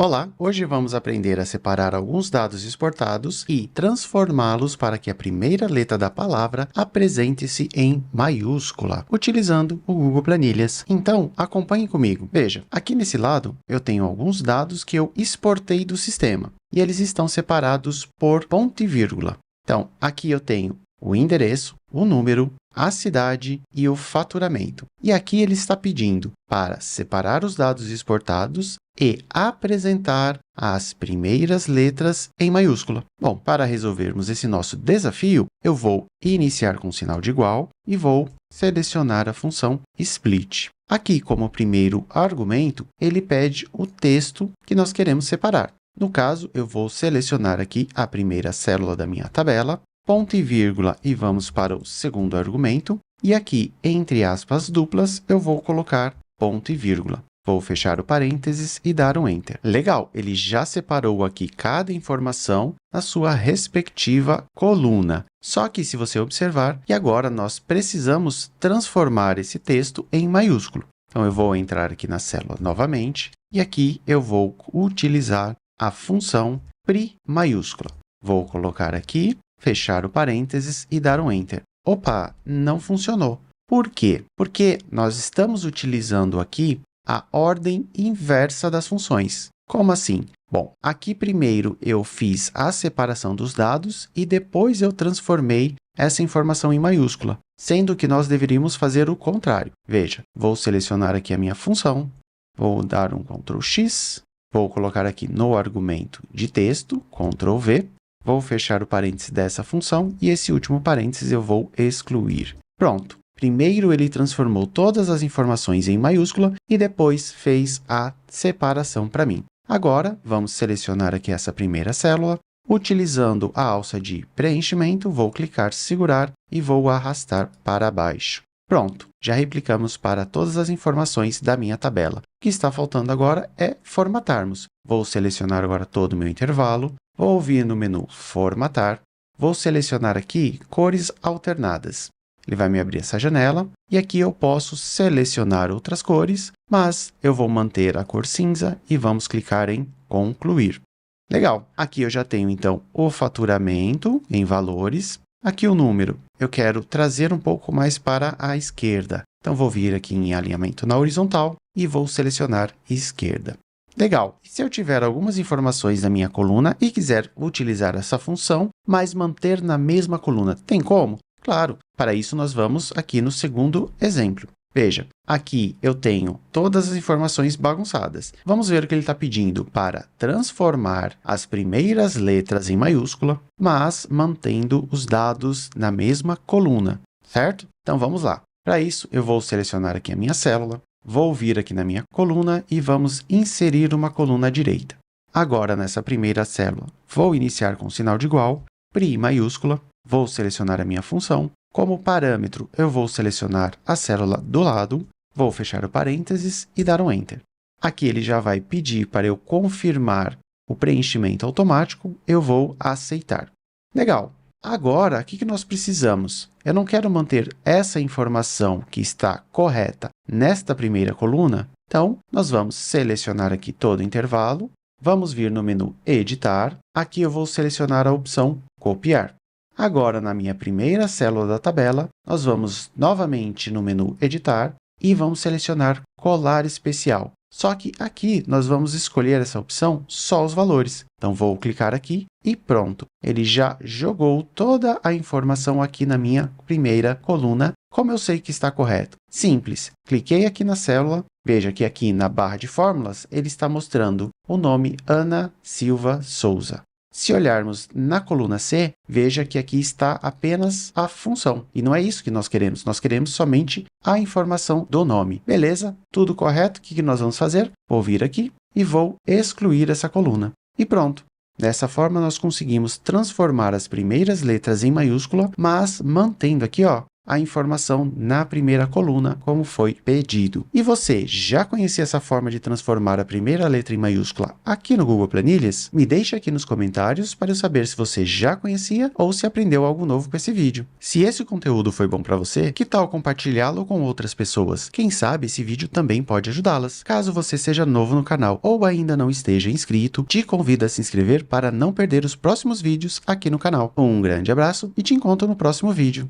Olá, hoje vamos aprender a separar alguns dados exportados e transformá-los para que a primeira letra da palavra apresente-se em maiúscula, utilizando o Google Planilhas. Então, acompanhe comigo. Veja, aqui nesse lado eu tenho alguns dados que eu exportei do sistema e eles estão separados por ponto e vírgula. Então, aqui eu tenho o endereço, o número, a cidade e o faturamento. E aqui ele está pedindo para separar os dados exportados e apresentar as primeiras letras em maiúscula. Bom, para resolvermos esse nosso desafio, eu vou iniciar com sinal de igual e vou selecionar a função split. Aqui, como primeiro argumento, ele pede o texto que nós queremos separar. No caso, eu vou selecionar aqui a primeira célula da minha tabela, ponto e vírgula, e vamos para o segundo argumento. E aqui, entre aspas duplas, eu vou colocar ponto e vírgula. Vou fechar o parênteses e dar um Enter. Legal, ele já separou aqui cada informação na sua respectiva coluna. Só que, se você observar, e agora nós precisamos transformar esse texto em maiúsculo. Então, eu vou entrar aqui na célula novamente, e aqui eu vou utilizar a função pri maiúscula. Vou colocar aqui, fechar o parênteses e dar um Enter. Opa, não funcionou. Por quê? Porque nós estamos utilizando aqui a ordem inversa das funções. Como assim? Bom, aqui primeiro eu fiz a separação dos dados e depois eu transformei essa informação em maiúscula, sendo que nós deveríamos fazer o contrário. Veja, vou selecionar aqui a minha função, vou dar um Ctrl X, vou colocar aqui no argumento de texto, Ctrl V, vou fechar o parênteses dessa função e esse último parênteses eu vou excluir. Pronto. Primeiro, ele transformou todas as informações em maiúscula e depois fez a separação para mim. Agora, vamos selecionar aqui essa primeira célula. Utilizando a alça de preenchimento, vou clicar, segurar e vou arrastar para baixo. Pronto, já replicamos para todas as informações da minha tabela. O que está faltando agora é formatarmos. Vou selecionar agora todo o meu intervalo, vou vir no menu Formatar, vou selecionar aqui Cores Alternadas. Ele vai me abrir essa janela e aqui eu posso selecionar outras cores, mas eu vou manter a cor cinza e vamos clicar em Concluir. Legal! Aqui eu já tenho, então, o faturamento em valores. Aqui o número, eu quero trazer um pouco mais para a esquerda. Então, vou vir aqui em alinhamento na horizontal e vou selecionar esquerda. Legal! E se eu tiver algumas informações na minha coluna e quiser utilizar essa função, mas manter na mesma coluna, tem como? Claro, para isso nós vamos aqui no segundo exemplo. Veja, aqui eu tenho todas as informações bagunçadas. Vamos ver o que ele está pedindo para transformar as primeiras letras em maiúscula, mas mantendo os dados na mesma coluna, certo? Então, vamos lá. Para isso, eu vou selecionar aqui a minha célula, vou vir aqui na minha coluna e vamos inserir uma coluna à direita. Agora, nessa primeira célula, vou iniciar com sinal de igual, pri maiúscula, vou selecionar a minha função. Como parâmetro, eu vou selecionar a célula do lado, vou fechar o parênteses e dar um Enter. Aqui ele já vai pedir para eu confirmar o preenchimento automático, eu vou aceitar. Legal! Agora, o que nós precisamos? Eu não quero manter essa informação que está correta nesta primeira coluna, então nós vamos selecionar aqui todo o intervalo, vamos vir no menu Editar, aqui eu vou selecionar a opção Copiar. Agora, na minha primeira célula da tabela, nós vamos novamente no menu Editar e vamos selecionar Colar Especial. Só que aqui nós vamos escolher essa opção só os valores. Então, vou clicar aqui e pronto. Ele já jogou toda a informação aqui na minha primeira coluna. Como eu sei que está correto? Simples. Cliquei aqui na célula. Veja que aqui na barra de fórmulas, ele está mostrando o nome Ana Silva Souza. Se olharmos na coluna C, veja que aqui está apenas a função. E não é isso que nós queremos somente a informação do nome. Beleza? Tudo correto? O que nós vamos fazer? Vou vir aqui e vou excluir essa coluna. E pronto. Dessa forma, nós conseguimos transformar as primeiras letras em maiúscula, mas mantendo aqui, ó, a informação na primeira coluna, como foi pedido. E você já conhecia essa forma de transformar a primeira letra em maiúscula aqui no Google Planilhas? Me deixa aqui nos comentários para eu saber se você já conhecia ou se aprendeu algo novo com esse vídeo. Se esse conteúdo foi bom para você, que tal compartilhá-lo com outras pessoas? Quem sabe esse vídeo também pode ajudá-las. Caso você seja novo no canal ou ainda não esteja inscrito, te convido a se inscrever para não perder os próximos vídeos aqui no canal. Um grande abraço e te encontro no próximo vídeo.